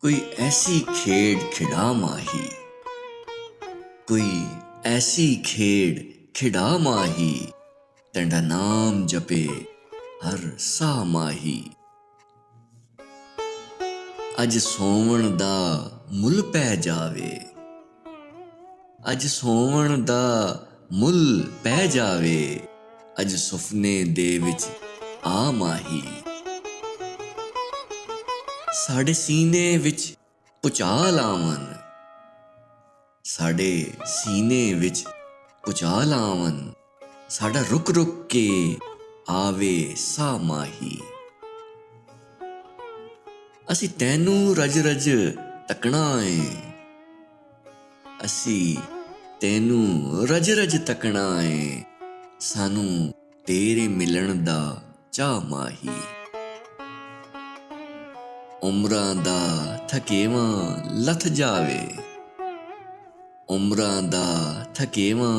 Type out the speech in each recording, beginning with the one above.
कोई ऐसी खेड खिड़ा माही, कोई ऐसी खेड खिड़ा माही, तेंदा नाम जपे हर सा माही। अज सोवण दा मुल पै जावे, अज सोवण दा मुल पै जावे, अज सुफने दे विच आ माही। साडे सीने विच भुचाल आवन, साडे सीने विच भुचाल आवन, साडा रुक रुक के आवे सा माही। असी तैनू रज रज तकना है, असी तैनू रज रज तकना है, सानू तेरे मिलन दा चा माही। उमरां दा थकेवां लथ जावे, उमरां दा थकेवां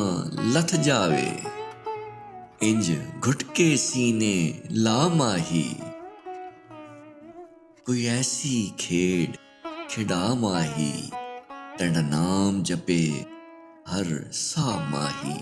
लथ जावे, इंज घुट के सीने ला माही। कोई ऐसी खेड खिड़ा माही, तेंदा नाम जपे हर सा माही।